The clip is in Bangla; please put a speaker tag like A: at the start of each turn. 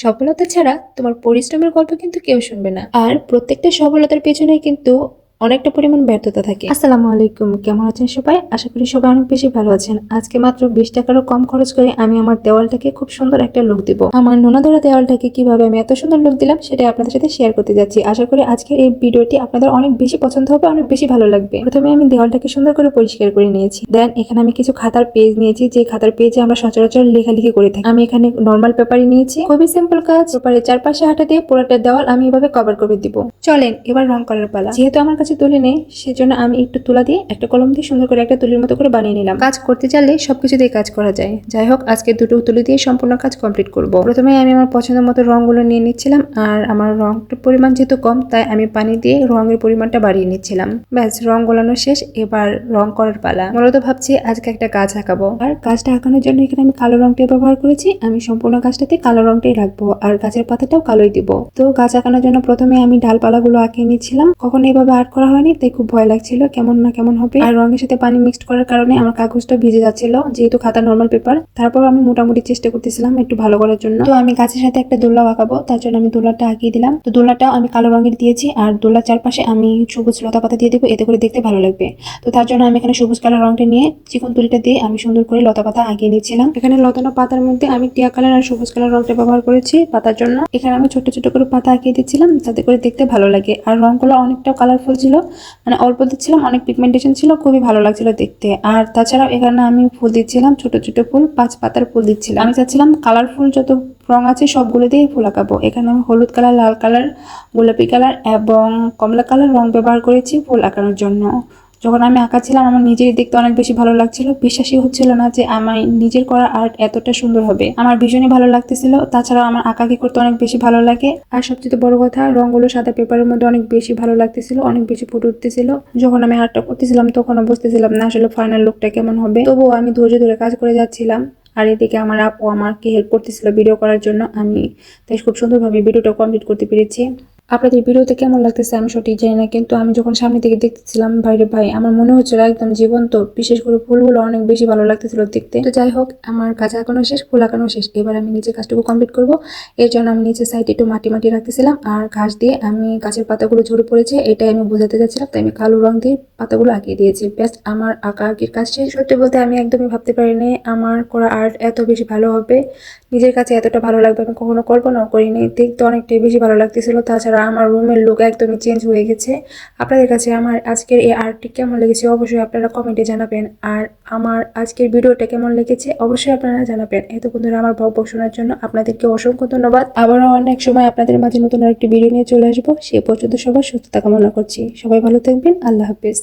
A: সফলতা ছাড়া তোমার পরিশ্রমের গল্প কিন্তু কেউ শুনবে না। আর প্রত্যেকটা সফলতার পেছনেই কিন্তু অনেকটা পরিমাণ ব্যর্থতা থাকে। আসসালামু আলাইকুম, কেমন আছেন সবাই? আশা করি সবাই অনেক বেশি ভালো আছেন। আজকে মাত্র 20 টাকারও কম খরচ করে আমি আমার দেওয়ালটাকে খুব সুন্দর একটা লুক দিব। আমার নোনাধরা দেওয়ালটাকে কিভাবে আমি এত সুন্দর লুক দিলাম সেটা আপনাদের সাথে শেয়ার করতে যাচ্ছি। আশা করি আজকের এই ভিডিওটি আপনাদের অনেক বেশি পছন্দ হবে, অনেক বেশি ভালো লাগবে। প্রথমে আমি দেওয়ালটাকে সুন্দর করে পরিষ্কার করে নিয়েছি। দেন এখানে আমি কিছু খাতার পেজ নিয়েছি, যে খাতার পেজে আমরা সচরাচর লেখালেখি করে থাকি। আমি এখানে নর্মাল পেপারই নিয়েছি। খুবই সিম্পল কাজ। পেপারের চারপাশে হাঁটা দিয়ে পুরোটা দেওয়াল আমি এভাবে কভার করে দিব। চলেন এবার রং করার পালা। যেহেতু আমার কাছে তুলি নেই, সেজন্য আমি একটু তুলা দিয়ে একটা কলম দিয়ে সুন্দর করে একটা তুলির মতো করে বানিয়ে নিলাম। কাজ করতে চাইলে সবকিছু দিয়ে কাজ করা যায়। যাই হোক, আজকে দুটো তুলি দিয়ে সম্পূর্ণ কাজ কমপ্লিট করব। প্রথমে আমি আমার পছন্দ মতো রংগুলো নিয়ে নিচ্ছিলাম, আর আমার রংটার পরিমাণ যেহেতু কম, তাই আমি পানি দিয়ে রঙের পরিমাণটা বাড়িয়ে নিচ্ছিলাম। ব্যাস, রং গোলানো শেষ, এবার রং করার পালা। মূলত ভাবছি আজকে একটা গাছ আঁকাবো, আর গাছটা আঁকানোর জন্য এখানে আমি কালো রংটা ব্যবহার করেছি। আমি সম্পূর্ণ গাছটাতে কালো রংটাই রাখবো, আর গাছের পাতাটাও কালোই দিব। তো গাছ আঁকানোর জন্য প্রথমে আমি ডালপালাগুলো আঁকিয়ে নিচ্ছিলাম। কখনো এভাবে আর্ট করা হয়নি, তাই খুব ভয় লাগছিল কেমন না কেমন হবে। আর রঙের সাথে পানি মিক্সড করার কারণে আমার কাগজটা ভিজে যাচ্ছিল, যেহেতু খাতা নর্মাল পেপার। তারপর আমি মোটামুটি চেষ্টা করতেছিলাম একটু ভালো করার জন্য। তো আমি গাছের সাথে একটা দোলনা আঁকাবো, তার জন্য আমি দোলনাটা আঁকিয়ে দিলাম। তো দোলনাটাও আমি কালো রঙের দিয়েছি, আর দোলনার চারপাশে আমি সবুজ লতা পাতা দিয়ে দেবো, এতে করে দেখতে ভালো লাগবে। তো তার জন্য আমি এখানে সবুজ কালার রংটা নিয়ে চিকন তুলিটা দিয়ে আমি সুন্দর করে লতা পাতা আঁকিয়ে নিচ্ছিলাম। এখানে লতানো পাতার মধ্যে আমি টিয়া কালার আর সবুজ কালার রংটা ব্যবহার করেছি পাতার জন্য। এখানে আমি ছোট ছোট করে পাতা আঁকিয়ে দিচ্ছিলাম, যাতে করে দেখতে ভালো লাগে। আর রংগুলো অনেকটা কালারফুল ছিল, মানে অল্প দিচ্ছিলাম, অনেক পিগমেন্টেশন ছিল, খুবই ভালো লাগছিল দেখতে। আর তাছাড়াও এখানে আমি ফুল দিচ্ছিলাম, ছোট ছোট ফুল, 5 পাতার ফুল দিচ্ছিলাম। আমি চাচ্ছিলাম কালারফুল যত রং আছে সবগুলো দিয়ে ফুল আঁকাবো। এখানে আমি হলুদ কালার, লাল কালার, গোলাপি কালার এবং কমলা কালার রং ব্যবহার করেছি ফুল আঁকানোর জন্য। যখন আমি আঁকাছিলাম আমার নিজেই দেখতে অনেক বেশি ভালো লাগছিল। বিশ্বাসই হচ্ছিল না যে আমার নিজের করা আর্ট এতটা সুন্দর হবে। আমার ভীষণই ভালো লাগতেছিল। তাছাড়াও আমার আঁকাকি করতে অনেক বেশি ভালো লাগে। আর সবচেয়ে বড় কথা, রঙগুলো সাদা পেপারের মধ্যে অনেক বেশি ভালো লাগতেছিল, অনেক বেশি ফুটে উঠতেছিল। যখন আমি আর্টটা করতেছিলাম তখনও বুঝতেছিলাম না আসলে ফাইনাল লুকটা কেমন হবে। তবুও আমি ধৈর্য ধরে কাজ করে যাচ্ছিলাম। আর এদিকে আমার আপু আমাকে হেল্প করতেছিল ভিডিও করার জন্য। আমি তাই খুব সুন্দরভাবে ভিডিওটা কমপ্লিট করতে পেরেছি। আপনাদের ভিডিওতে কেমন লাগতেছে আমি সঠিক জানি না, কিন্তু আমি যখন সামনে থেকে দেখতেছিলাম বাইরে ভাই, আমার মনে হচ্ছিল একদম জীবন্ত। বিশেষ করে ফুলগুলো অনেক বেশি ভালো লাগতেছিল দেখতে। তো যাই হোক, আমার কাজ আঁকানো শেষ, ফুল আঁকানো শেষ। এবার আমি নিচে কাজটুকু কমপ্লিট করব। এর জন্য আমি নিচের সাইডে একটু মাটি মাটি রাখতেছিলাম, আর ঘাস দিয়ে আমি গাছের পাতাগুলো ঝরে পড়েছে এটাই আমি বোঝাতে চাচ্ছিলাম, তাই আমি কালো রং দিয়ে পাতাগুলো আঁকিয়ে দিয়েছি। ব্যাস, আমার আঁকা আঁকির কাজ শেষ। সত্যি বলতে আমি একদমই ভাবতে পারিনি আমার করা আর্ট এত বেশি ভালো হবে, নিজের কাছে এতটা ভালো লাগবে আমি কখনো কল্পনাও করিনি। দেখতে অনেকটাই বেশি ভালো লাগতেছিল। তাছাড়া আমার রুমের লুক একদমই চেঞ্জ হয়ে গেছে। আপনাদের কাছে আমার আজকের এই আর্টটি কেমন লেগেছে অবশ্যই আপনারা কমেন্টে জানাবেন। আর আমার আজকের ভিডিওটা কেমন লেগেছে অবশ্যই আপনারা জানাবেন। এতক্ষণ ধরে আমার বকবক শোনার জন্য আপনাদেরকে অসংখ্য ধন্যবাদ। আবারও অনেক সময় আপনাদের মাঝে নতুন আরেকটি ভিডিও নিয়ে চলে আসবো। সে পর্যন্ত সবার সুস্থতা কামনা করছি। সবাই ভালো থাকবেন। আল্লাহ হাফেজ।